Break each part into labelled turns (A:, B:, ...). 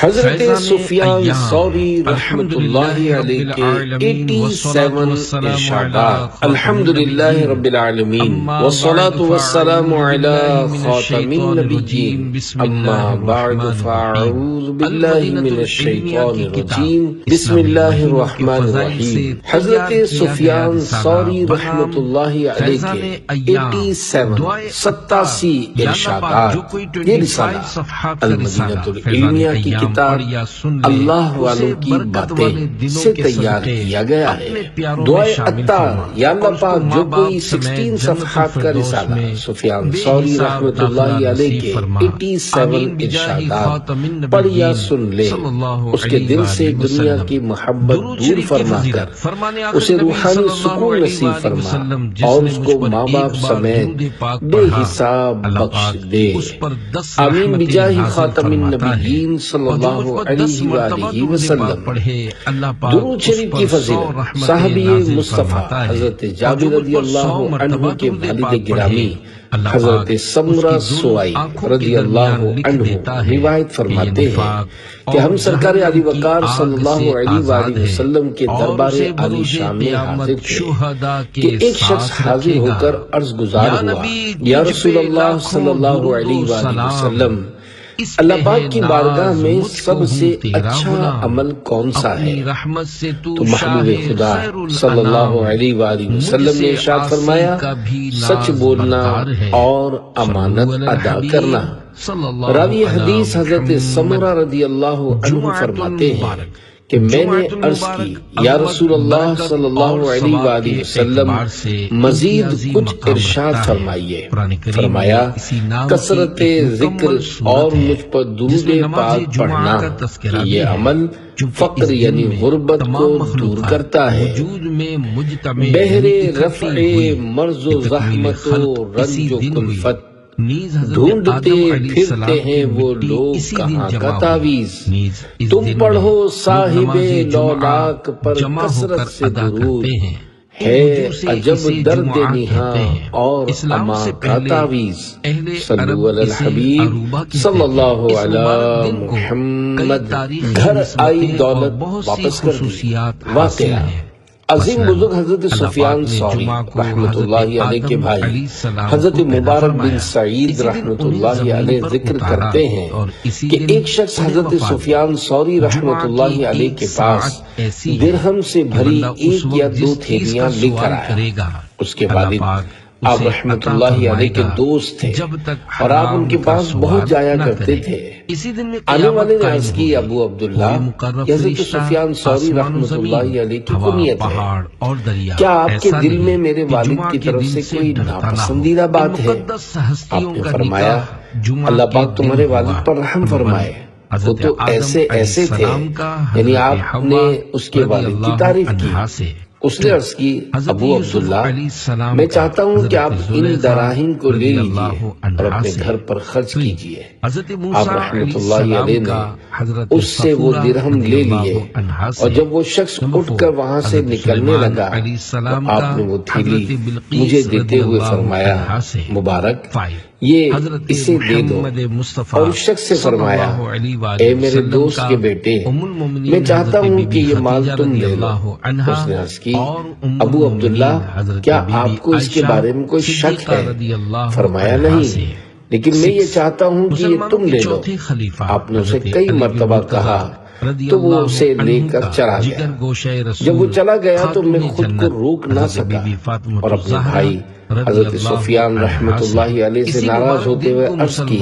A: حضرت سفیان ثوری رحمت اللہ علیہ کے 87 ارشادات۔ الحمدللہ رب العالمین والصلاة والسلام علی خاتم النبیین، اما بعد فاعوذ باللہ من الشیطان الرجیم، بسم اللہ الرحمن الرحیم۔ حضرت سفیان ثوری رحمت اللہ علیہ کے 87 ارشادات۔ یہ رسالہ المدینۃ العلمیہ کی کتاب اللہ والوں کی باتیں سے تیار کیا گیا ہے۔ دعائے عطار، یا اللہ پاک جو کوئی 16 صفحات کا رسالہ سفیان ثوری رحمت اللہ علیہ کے 87 ارشادات پڑھ یا سن لے، اس کے دل سے دنیا کی محبت دور فرما کر اسے روحانی سکون نصیب فرما اور اس کو ماں باپ سمیت بے حساب بخش دے۔ آمین بجاہ خاتم النبیین صلی اللہ علیہ وآلہ وسلم۔ درود شریف کی فضیلت صحابی مصطفیٰ حضرت جابر رضی اللہ عنہ کے والد گرامی حضرت سمرہ سوائی رضی اللہ عنہ روایت فرماتے ہیں کہ ہم سرکار علی وقار صلی اللہ علیہ وآلہ وسلم کے دربار علی شام میں حاضر تھے کہ ایک شخص حاضر ہو کر عرض گزار ہوا، یا رسول اللہ صلی اللہ علیہ وآلہ وسلم، اللہ پاک کی بارگاہ میں سب سے اچھا عمل کون سا ہے؟ تو محبوب خدا صلی اللہ علیہ وآلہ وسلم نے ارشاد فرمایا، سچ بولنا اور امانت ادا کرنا۔ راوی حدیث حضرت سمرہ رضی اللہ عنہ فرماتے ہیں کہ میں نے عرض کی، یا رسول اللہ صلی اللہ علیہ وآلہ وسلم، مزید کچھ ارشاد فرمائیے۔ فرمایا، کثرت ذکر اور مجھ پر درود پاک پڑھنا، کہ یہ عمل فقر یعنی غربت کو دور کرتا ہے۔ بہر رفع مرض و زحمت و رنج و کلفت، ڈھونڈتے پھرتے ہیں وہ لوگ کہاں کا تعویذ۔ تم پڑھو صاحب لولاک پر کثرت سے درود، ہے عجب درد نہاں اور اما کا تعویذ۔ صلو علی الحبیب صلی اللہ علی محمد۔ گھر آئی دولت واپس کر دی۔ واقعہ عظیم بزرگ حضرت سفیان ثوری رحمت اللہ علیہ کے بھائی حضرت مبارک بن سعید رحمت اللہ علیہ ذکر کرتے ہیں کہ ایک شخص حضرت سفیان ثوری رحمت اللہ علیہ کے پاس درہم سے بھری 1 یا 2 تھیلیاں لے کر آیا۔ اس کے والد آپ رحمت اللہ علیہ کے دوست تھے اور آپ ان کے پاس بہت جایا کرتے تھے۔ آنے والے نے عرض کی، ابو عبداللہ، حضرت سفیان ثوری رحمت اللہ علیہ کی کنیت ہے، کیا آپ کے دل میں میرے والد کی طرف سے کوئی ناپسندیدہ بات ہے؟ آپ نے فرمایا، اللہ پاک تمہارے والد پر رحم فرمائے، وہ تو ایسے تھے، یعنی آپ نے اس کے والد کی تعریف کی۔ اس نے عرض کی، ابو عبداللہ، میں چاہتا ہوں کہ آپ ان دراہم کو لے لیجئے اور اپنے گھر پر خرچ کیجئے۔ آپ رحمت اللہ علیہ نے اس سے وہ درہم لے لیے اور جب وہ شخص اٹھ کر وہاں سے نکلنے لگا تو آپ نے وہ تھیلی مجھے دیتے ہوئے فرمایا، مبارک، یہ اسے دے دو۔ اور اس شخص سے فرمایا، اے میرے دوست کے بیٹے، میں چاہتا ہوں کہ یہ مال تم لے لو۔ اس نے عرض کی، ابو عبداللہ، کیا آپ کو اس کے بارے میں کوئی شک ہے؟ فرمایا، نہیں، لیکن میں یہ چاہتا ہوں کہ یہ تم لے لو۔ آپ نے اسے کئی مرتبہ کہا تو وہ اسے لے کر چلا گیا۔ جب وہ چلا گیا تو میں خود کو روک نہ سکا اور اپنے بھائی حضرت سفیان رحمت اللہ علیہ سے ناراض ہوتے ہوئے عرض کی،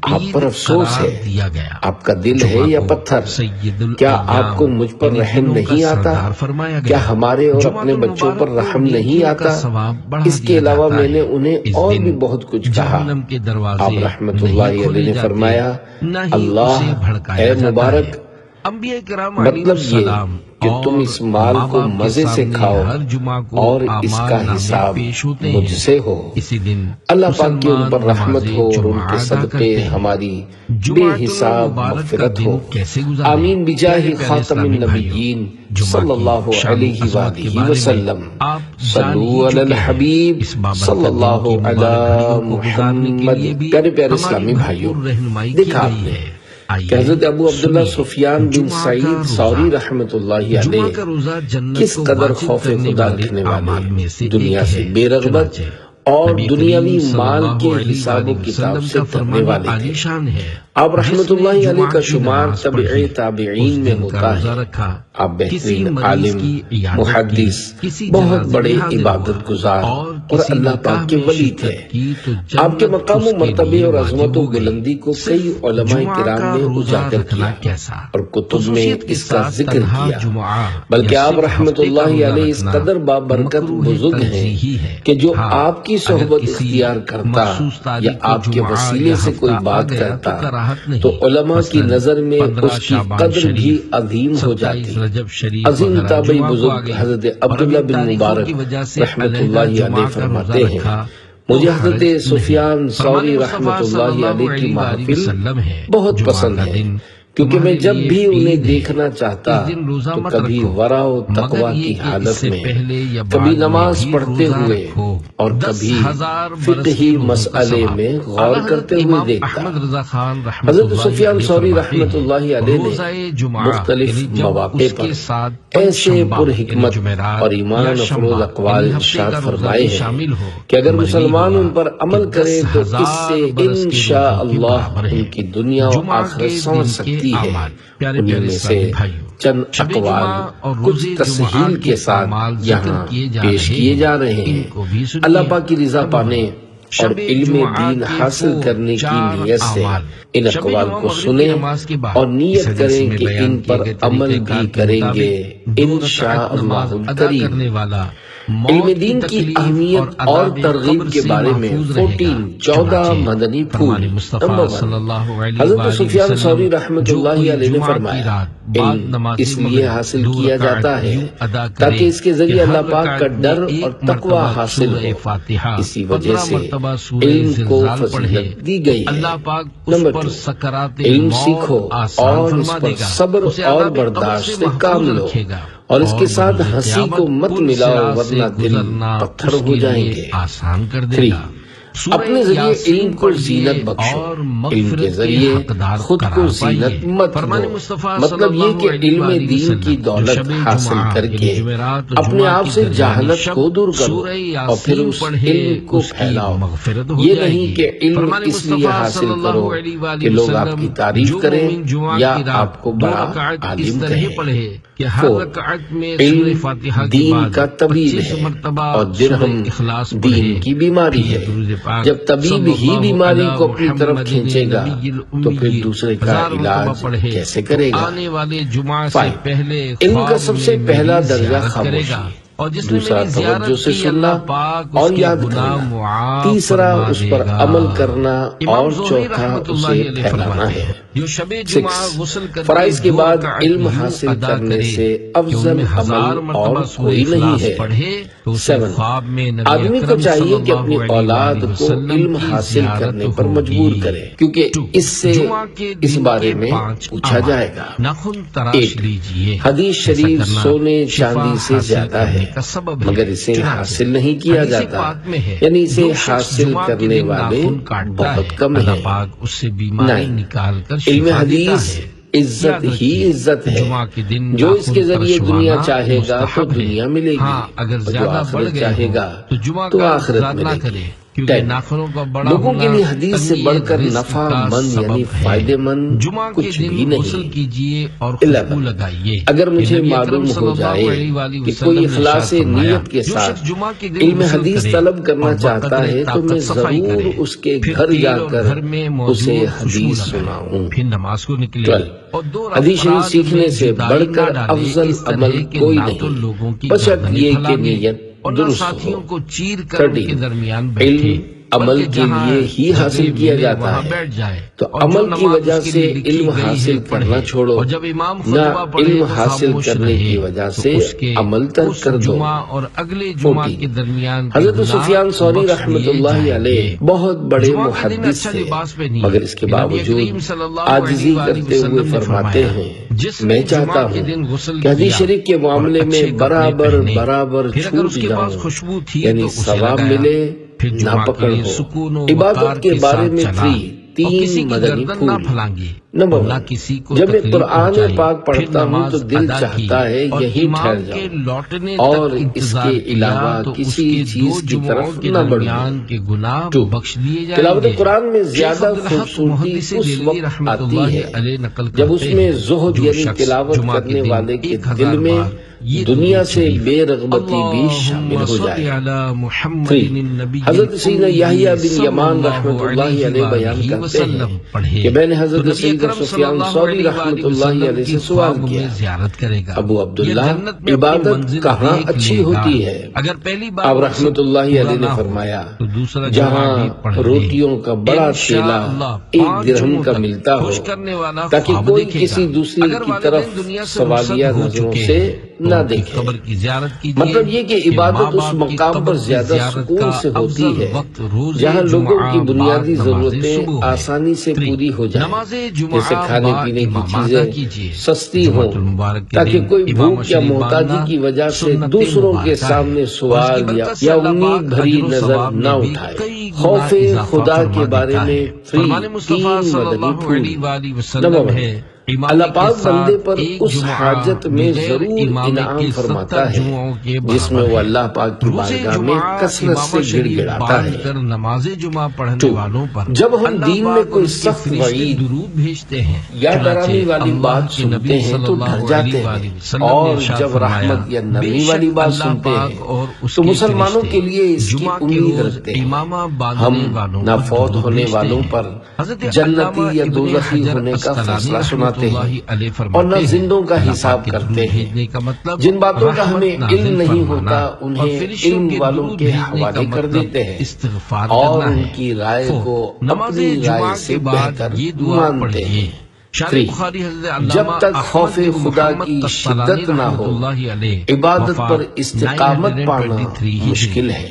A: آپ پر افسوس ہے، آپ کا دل ہے یا پتھر؟ کیا آپ کو مجھ پر رحم نہیں آتا؟ کیا ہمارے اور اپنے بچوں پر رحم نہیں آتا؟ اس کے علاوہ میں نے انہیں اور بھی بہت کچھ کہا۔ آپ رحمت اللہ علیہ نے فرمایا، اللہ، اے مبارک، مطلب یہ کہ تم اس مال کو مزے سے کھاؤ اور اس کا حساب مجھ سے ہو۔ اللہ پاک کی ان پر رحمت ہو اور ان کے صدقے ہماری بے حساب مغفرت ہو۔ آمین بجاہ خاتم النبیین صلی اللہ علیہ وآلہ وسلم۔ صلو علی الحبیب صلی اللہ علی محمد۔ پیارے پیارے اسلامی بھائیوں، دیکھا آپ نے کہ حضرت ابو عبداللہ سفیان بن سعید ثوری رحمۃ اللہ علیہ کس قدر خوف خدا رکھنے والے، دنیا سے بے رغبت اور دنیاوی مال کے حساب و کتاب سے ڈرنے والے تھے۔ آپ رحمۃ اللہ علیہ کا شمار تابعی تابعین میں ہوتا ہے۔ آپ بہترین عالم، محدث، بہت بڑے عبادت گزار اور اللہ پاک کے ولی تھے۔ آپ کے مقام و مرتبے اور عظمت و بلندی کو کئی علماء کرام نے اجاگر کیا اور کتب میں اس کا ذکر کیا، بلکہ آپ رحمۃ اللہ علیہ اس قدر بابرکت بزرگ ہیں کہ جو آپ کی صحبت اختیار کرتا یا آپ کے وسیلے سے کوئی بات کرتا تو علماء کی نظر میں اس کی قدر بھی عظیم ہو جاتی۔ عظیم تابعی بزرگ حضرت عبداللہ بن مبارک رحمۃ اللہ علیہ فرماتے ہیں، مجھے حضرت سفیان ثوری رحمۃ اللہ علیہ کی محفل بہت پسند ہے، کیونکہ میں جب بھی انہیں دیکھنا چاہتا تو کبھی ورع و تقویٰ کی حالت میں، کبھی نماز پڑھتے ہوئے اور کبھی فقہی مسئلے میں غور کرتے ہوئے دیکھتا۔ حضرت سفیان ثوری رحمۃ اللہ علیہ نے مختلف مواقع پر ایسے پرحکمت اور ایمان افروز اقوال ارشاد فرمائے ہیں کہ اگر مسلمان ان پر عمل کرے تو اس سے انشاءاللہ ان کی دنیا و آخرت سنور سکتی ہے۔ انہیں میں سے چند اقوال کچھ تسہیل کے ساتھ یہاں پیش کیے جا رہے ہیں۔ اللہ پاک کی رضا پانے اور علم دین حاصل کرنے کی نیت سے ان اقوال کو سنیں اور نیت کریں کہ ان پر عمل بھی کریں گے انشاءاللہ الکریم۔ علم دین کی اہمیت اور ترغیب کے بارے میں 14 مدنی پھول۔ حضرت سفیان ثوری رحمۃ اللہ علیہ نے فرمایا، علم اس لیے حاصل کیا جاتا ہے تاکہ اس کے ذریعے اللہ پاک کا ڈر اور تقوی حاصل ہو۔ اسی وجہ سے علم کو فضیلت دی گئی ہے۔ نمبر 2، علم سیکھو اور اس پر صبر اور برداشت سے کام لو، اور اس کے ساتھ ہنسی کو مت ملاؤ ورنہ دل پتھر ہو جائیں گے۔ 3، اپنے ذریعے علم کو زینت بخشو، علم کے ذریعے خود کو زینت مت دو۔ مطلب یہ کہ علم دین کی دولت حاصل کر کے اپنے آپ سے جہالت کو دور کرو اور پھر اس علم کو پھیلاؤ۔ یہ نہیں کہ علم اس لیے حاصل کرو کہ لوگ آپ کی تعریف کریں یا آپ کو بڑا عالم کہیں۔ 4، علم دین کا طبیب ہے اور درہم دین کی بیماری ہے۔ جب طبیب ہی بیماری کو اپنی طرف کھینچے گا تو پھر دوسرے کا علاج کیسے کرے گا؟ 5، علم کا سب سے پہلا درجہ خاموشی، دوسرا توجہ سے سننا اور یاد کرنا، تیسرا اس پر عمل کرنا اور چوتھا اسے پھیلانا ہے۔ 6، فرائض کے بعد علم حاصل کرنے سے افضل عمل اور کوئی نہیں ہے۔ 7، آدمی کو چاہیے کہ اپنی اولاد کو علم حاصل کرنے پر مجبور کرے، کیونکہ اس سے اس بارے میں پوچھا جائے گا۔ 8، حدیث شریف سونے چاندی سے زیادہ ہے مگر اسے حاصل نہیں کیا جاتا، یعنی اسے حاصل کرنے والے بہت کم ہیں۔ 9، علم حدیث عزت ہی عزت ہے، جو اس کے ذریعے دنیا چاہے گا تو دنیا ملے گی اور جو آخرت چاہے گا تو آخرت ملے گی۔ لوگوں کے لیے حدیث سے بڑھ کر نفع مند یعنی فائدے مند کچھ بھی نہیں۔ 11، اگر مجھے معلوم ہو جائے کہ کوئی اخلاص نیت کے ساتھ علم حدیث طلب کرنا چاہتا ہے تو میں ضرور اس کے گھر جا کر اسے حدیث سناؤں۔ 12، حدیث شریف سیکھنے سے بڑھ کر افضل عمل کوئی نہیں بشرط یہ کہ نیت درست ہو۔ 13، علم عمل کے لیے ہی حاصل کیا جاتا ہے تو عمل کی وجہ سے علم حاصل کرنا چھوڑو، نہ علم حاصل کرنے کی وجہ سے عمل ترک کر دو۔ 14، حضرت سفیان ثوری رحمۃ اللہ علیہ بہت بڑے محدث تھے مگر اس کے باوجود عاجزی کرتے ہوئے فرماتے ہیں، میں چاہتا ہوں کہ حدیث شریف کے معاملے میں برابر چھوٹ جاؤں، یعنی ثواب ملے نہ پکڑ ہو۔ عبادت کے بارے میں 3 مدنی پھول۔ نمبر 1، جب میں قرآن پاک پڑھتا ہوں تو دل چاہتا ہے یہی ٹھہر جاؤں اور اس کے علاوہ کسی چیز کی طرف نہ بڑھوں۔ 2، تلاوت قرآن میں زیادہ خوبصورتی اس وقت آتی ہے جب اس میں زہد یعنی تلاوت کرنے والے کے دل میں دنیا سے بے رغبتی بھی شامل ہو جائے۔ 3، حضرت سیدنا یحییٰ بن یمان رحمۃ اللہ علیہ بیان کرتے ہیں کہ میں نے حضرت سیدنا سفیان ثوری رحمۃ اللہ علیہ سے سوال کیا، ابو عبداللہ عبادت کہاں اچھی ہوتی ہے؟ آپ رحمۃ اللہ علیہ نے فرمایا، جہاں روٹیوں کا بڑا ٹھیلا 1 درہم کا ملتا ہو تاکہ کوئی کسی دوسری کی طرف سوالیہ نظروں سے نہ دیکھے۔ مطلب یہ کہ عبادت اس مقام پر زیادہ سکون سے ہوتی ہے جہاں لوگوں کی بنیادی ضرورتیں آسانی سے پوری ہو جائیں، جیسے کھانے پینے کی چیزیں سستی ہوں تاکہ کوئی بھوک یا محتاجی کی وجہ سے دوسروں کے سامنے سوال یا امید بھری نظر نہ اٹھائے۔ خوف خدا کے بارے میں 3 مدنی پھول۔ نمبر 1، اللہ پاک بندے پر اس حاجت میں ضرور انعام فرماتا ہے جس میں وہ اللہ پاک کی بارگاہ میں کثرت سے گڑ گڑاتا ہے۔ 2، جب ہم دین میں کوئی سخت وعید یا ڈرانے والی بات سنتے ہیں تو ڈر جاتے ہیں، اور جب رحمت یا نرمی والی بات سنتے ہیں تو مسلمانوں کے لیے اس کی امید رکھتے ہیں۔ ہم نہ فوت ہونے والوں پر جنتی یا دوزخی ہونے کا فیصلہ سناتے اور نہ زندوں کا حساب کرتے ہیں۔ جن باتوں کا ہمیں علم نہیں ہوتا انہیں علم والوں کے حوالے کر دیتے ہیں اور ان کی رائے کو اپنی رائے سے بہتر مانتے ہیں۔ 3، جب تک خوف خدا کی شدت نہ ہو عبادت پر استقامت پانا مشکل ہے۔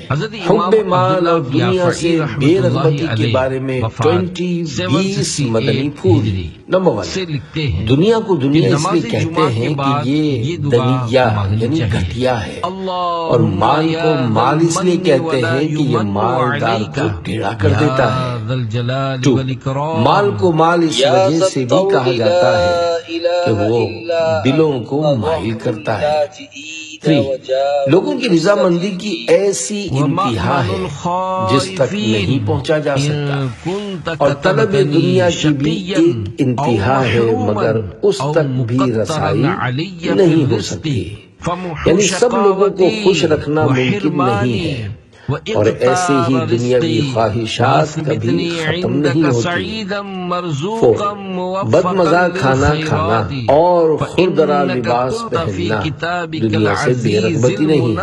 A: حب مال اور دنیا سے بے رغبتی کے بارے میں 20 مدنی پھول۔ نمبر 1، دنیا کو دنیا اس لیے کہتے ہیں کہ یہ دنیا یعنی گھٹیا ہے، اور مال کو مال اس لیے کہتے ہیں کہ یہ مالدار کو ٹیڑھا کر دیتا ہے۔ 2، مال کو مال اس وجہ سے بھی کہا جاتا ہے کہ وہ دلوں کو مائل کرتا ہے۔ 3، لوگوں کی رضامندی کی ایسی انتہا ہے جس تک نہیں پہنچا جا سکتا، اور طلب دنیا کی بھی ایک انتہا ہے مگر اس تک بھی رسائی نہیں ہو سکتی، یعنی سب لوگوں کو خوش رکھنا ممکن نہیں ہے، اور ایسے ہی دنیاوی خواہشات کبھی ختم نہیں ہوتی۔ 4، بد مزہ کھانا کھانا اور خوردرا لباس پہننا دنیا سے بے رغبتی نہیں،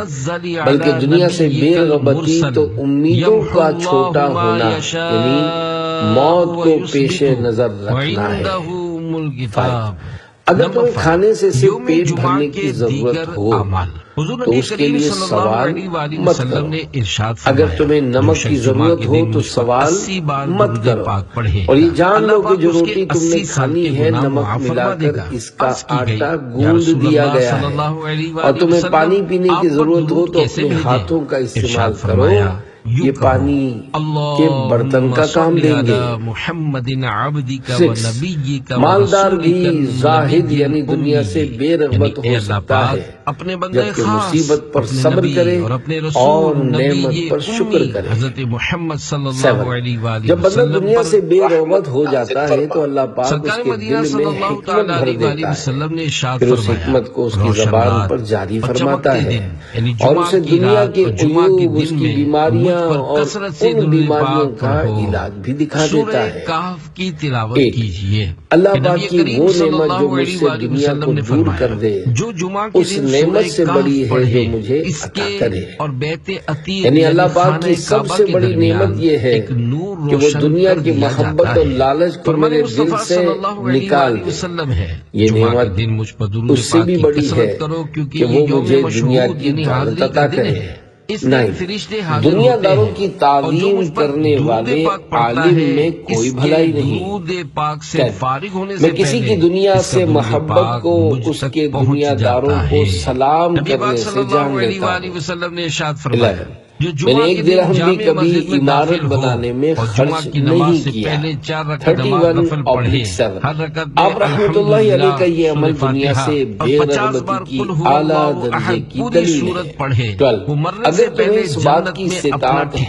A: بلکہ دنیا سے بے رغبتی تو امیدوں کا چھوٹا ہونا یعنی موت کو پیش نظر رکھنا ہے۔ 5، اگر تمہیں کھانے سے صرف پیٹ بھرنے کی ضرورت ہو تو اس کے لیے سوال مت کرو، اگر تمہیں نمک کی ضرورت ہو تو سوال مت کرو، اور یہ جان لو کہ جو روٹی تم نے کھانی ہے نمک ملا کر اس کا آٹا گوندھ دیا گیا ہے، اور تمہیں پانی پینے کی ضرورت ہو تو اپنے ہاتھوں کا استعمال کرو، یہ پانی کے برتن کا کام دیں گے۔ 6، مالدار بھی زاہد یعنی دنیا سے بے رغبت ہو سکتا ہے جبکہ مصیبت پر صبر کرے اور نعمت پر شکر کرے۔ 7، جب بندہ دنیا سے بے رغبت ہو جاتا ہے تو اللہ پاک اس کے دل میں حکمت بھر دیتا ہے، پھر اس حکمت کو اس کی زبان پر جاری فرماتا ہے اور اسے دنیا کے عیوب، اس کی بیماریاں اور ان بیماریوں کا علاج بھی دکھا دیتا ہے۔ 8، اللہ پاک کی وہ نعمت جو مجھ سے دنیا کو دور کر دے اس نعمت سے بڑی ہے جو مجھے عطا کرے، یعنی اللہ پاک کی سب سے بڑی نعمت یہ ہے کہ وہ دنیا کی محبت اور لالچ کو میرے دل سے نکال دے۔ یہ نعمت اس سے بھی بڑی ہے کہ وہ مجھے دنیا کی دولت عطا کرے۔ 9، دنیا داروں کی تعظیم کرنے والے عالم میں کوئی بھلائی نہیں۔ میں کسی کی دنیا سے محبت کو اس کے دنیا داروں کو سلام کرنے سے جان لیتا ہوں۔ میں نے 1 درہم بھی کبھی عمارت بنانے میں خرچ نہیں کیا۔ 31/7 آپ رحمت اللہ علیہ کا یہ عمل دنیا سے بے رغبتی کی اعلیٰ درجے کی دلیل ہے۔ 12 اگر تمہیں اس بات کی استطاعت ہے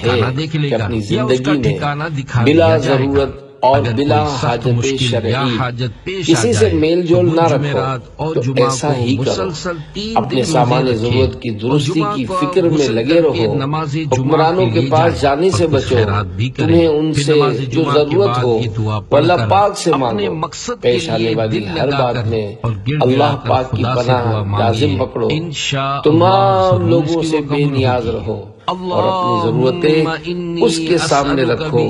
A: کہ اپنی زندگی میں بلا ضرورت اور بلا حاجت شرعی کسی سے میل جول نہ رکھو تو ایسا ہی کرو۔ اپنے سامان ضرورت کی درستی کی فکر میں لگے رہو۔ حکمرانوں کے پاس جانے سے بچو، تمہیں ان سے جو ضرورت ہو وہ اللہ پاک سے مانگو۔ پیش آنے والی ہر بات میں اللہ پاک کی پناہ لازم پکڑو۔ تمام لوگوں سے بے نیاز رہو اور اپنی ضرورتیں اس کے سامنے رکھو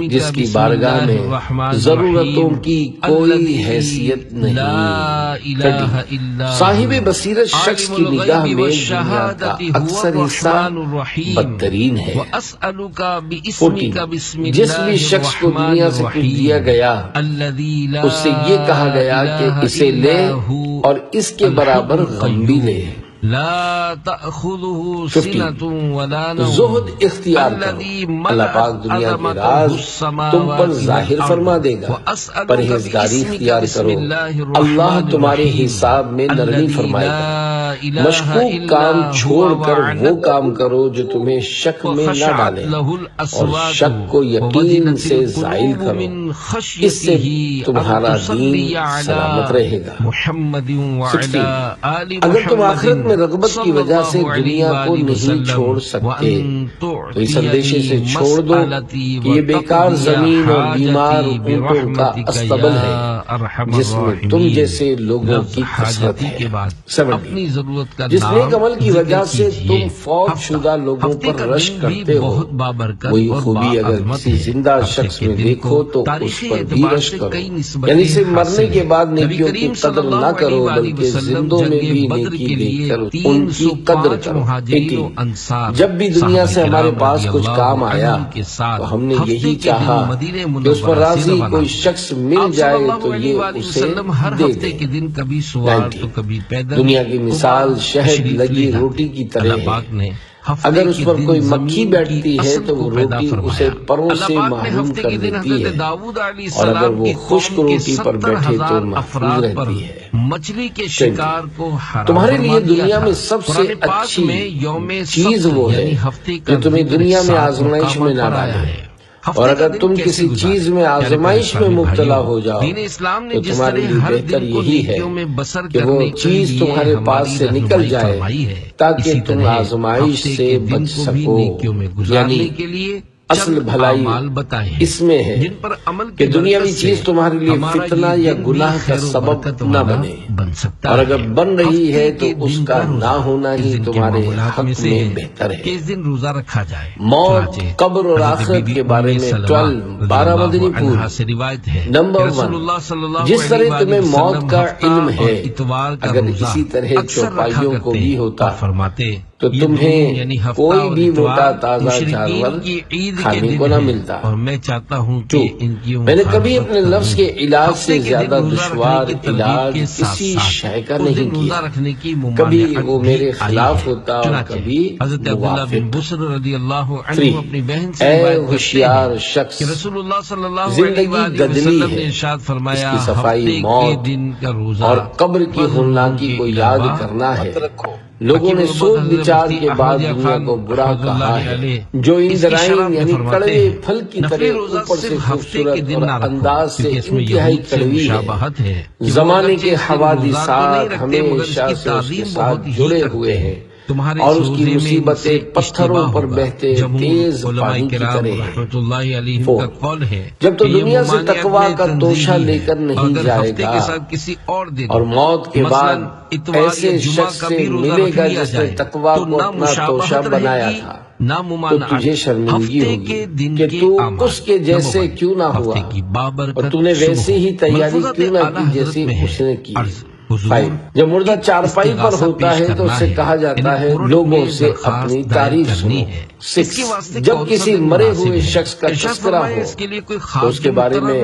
A: جس کی بارگاہ میں ضرورتوں کی کوئی حیثیت نہیں۔ صاحب بصیرت شخص کی نگاہ میں دنیا کا اکثر حصہ بدترین ہے۔ 14 جس بھی شخص کو دنیا سے کچھ دیا گیا اس سے یہ کہا گیا کہ اسے لے اور اس کے برابر غم بھی لے۔
B: لا تأخذه سنة ولا نوم
A: زہد اختیار کرو، اللہ پاک دنیا کے راز تم پر ظاہر فرما دے گا۔ پرہیزگاری اختیار کرو، اللہ تمہارے حساب میں نرمی فرمائے گا۔ مشکوک کام چھوڑ کر وہ کام کرو جو تمہیں شک میں نہ ڈالے اور شک کو یقین سے زائل کرو، اس سے تمہارا دین سلامت رہے گا۔ 16 اگر تم آخرت میں رغبت کی وجہ سے دنیا کو نہیں چھوڑ سکتے تو اس اندیشے سے چھوڑ دو کہ یہ بیکار زمین اور بیمار اونٹوں کا استبل ہے جس میں تم جیسے لوگوں کی کثرت ہے۔ 17 جس نیک عمل کی وجہ سے تم فوت شدہ لوگوں پر رشک کرتے ہو وہی خوبی اگر کسی زندہ شخص میں دیکھو تو اس پر بھی رشک کرو، یعنی صرف مرنے کے بعد نیکیوں کی قدر نہ کرو بلکہ زندوں میں بھی نیکی دیکھ کر ان کی قدر کرو۔ جب بھی دنیا سے ہمارے پاس کچھ کام آیا تو ہم نے یہی چاہا کہ اس پر راضی کوئی شخص مل جائے تو یہ اسے دے دے۔ 19 دنیا کی مثال شہد لگی روٹی کی طرح ہے، اگر اس پر کوئی مکھی بیٹھتی ہے تو وہ روٹی اسے پروں سے محروم کر دیتی ہے اور اگر وہ خشک روٹی پر بیٹھے تو محفوظ رہتی ہے۔
B: مچھلی کے شکار کو
A: تمہارے لیے دنیا میں سب سے اچھی چیز وہ ہے جو تمہیں دنیا میں آزمائش میں نہ ڈالے، اور اگر تم کسی چیز میں آزمائش میں مبتلا ہو جاؤ تو تمہارے لیے بہتر یہی ہے کہ وہ چیز تمہارے پاس سے نکل جائے تاکہ تم آزمائش سے بچ سکو۔ یعنی اصل بھلائی اس میں ہے کہ دنیاوی چیز تمہارے لیے فتنہ یا گناہ کا سبب نہ بنے، اور اگر بن رہی ہے تو اس کا نہ ہونا ہی تمہارے حق میں بہتر ہے۔ موت، قبر اور آخرت کے بارے میں 12 مدنی پھول۔ نمبر 1 جس طرح تمہیں موت کا علم ہے اگر اسی طرح چوپائیوں کو بھی ہوتا تو تمہیں کوئی بھی موٹا تازہ جانور کھانے کو نہ ملتا۔
B: اور میں چاہتا ہوں کہ
A: میں نے کبھی اپنے لفظ کے علاج سے زیادہ دشوار علاج کسی شے کا نہیں کیا، کبھی وہ میرے خلاف ہوتا اور کبھی موافق۔ 3 اے ہوشیار شخص، زندگی گدلی ہے، اس کی صفائی موت اور قبر کی ہولناکی کو یاد کرنا ہے۔ لوگوں نے سوچ بچار کے بعد دنیا کو برا کہا ہے جو اندرائن یعنی کڑوے پھل کی طرح اوپر سے خوبصورت اور انداز سے انتہائی کڑوی ہے۔ زمانے کے حوادثات ہمیشہ سے اس کے ساتھ جڑے ہوئے ہیں اور اس کی مصیبتیں پتھروں پر بہتے تیز پانی کی طرح ہیں۔ جب تو دنیا سے تقویٰ کا توشہ لے کر نہیں جائے گا اور موت کے بعد ایسے شخص سے ملے گا جس نے تقویٰ کو اپنا توشہ بنایا تھا تو تجھے شرمندگی ہوگی کہ تو اس کے جیسے کیوں نہ ہوا اور تو نے ویسے ہی تیاری کیوں نہ کی جیسی اس نے کی۔ 5 جب مردہ چارپائی پر ہوتا ہے تو اسے کہا جاتا ہے لوگوں سے اپنی تعریف سنو۔ 6 جب کسی مرے ہوئے شخص کا تذکرہ ہو تو اس کے بارے میں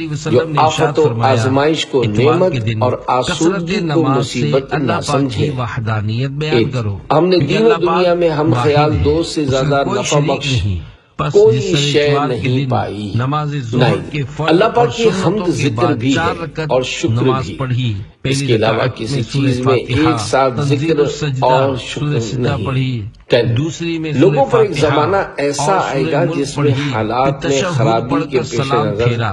B: علیہ
A: جو
B: وسلم نے ارشاد
A: آفت و
B: فرمایا
A: آزمائش کو
B: اتوار کے
A: نعمت
B: دن
A: اور
B: کثرت
A: آسودگی کو
B: نماز سے
A: مصیبت
B: اللہ
A: نہ
B: پاک کی
A: سمجھے۔
B: وحدانیت بیان کرو،
A: ہم نے
B: کیونکہ
A: دین و
B: اللہ پاک
A: دنیا میں ہم
B: واحد
A: خیال
B: ہے،
A: دوست سے
B: اس کا
A: زیادہ
B: کوئی
A: نفع
B: شریک
A: بخش
B: نہیں۔ بس
A: کوئی
B: جس طرح
A: شے
B: اتوار کے
A: نہیں
B: دن
A: پائی۔
B: نماز ظہر
A: نہیں،
B: کے فرض
A: اللہ
B: اور
A: پاک کی
B: سنتوں
A: حمد
B: کے
A: ذکر
B: بعد
A: بھی
B: 4
A: ہے
B: رکعت
A: اور شکر
B: نماز
A: بھی۔
B: پڑھی،
A: اس
B: پہلی
A: کے علاوہ
B: رکعت
A: کسی
B: میں سورہ
A: چیز میں
B: فاتحہ،
A: ایک ساتھ
B: تنزیل
A: ذکر
B: السجدہ،
A: اور
B: سورہ
A: شکر
B: سجدہ پڑھی،
A: نہیں۔
B: دوسری میں
A: لوگوں
B: سورہ
A: پر ایک
B: فاتحہ
A: زمانہ ایسا
B: اور
A: آئے
B: سورہ
A: گا
B: ملک
A: جس میں
B: پڑھی،
A: حالات
B: پھر
A: میں
B: تشہد
A: خرابی
B: پڑھ
A: کے
B: کر
A: پیش
B: سلام
A: نظر
B: پھیرا،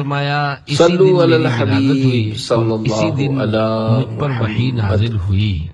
B: فرمایا اسی
A: صلو
B: دن
A: علی
B: میری ولادت ہوئی
A: الحبیب صلی
B: اور اسی
A: اللہ
B: دن
A: علی
B: مجھ پر وحی
A: محمد۔
B: نازل ہوئی۔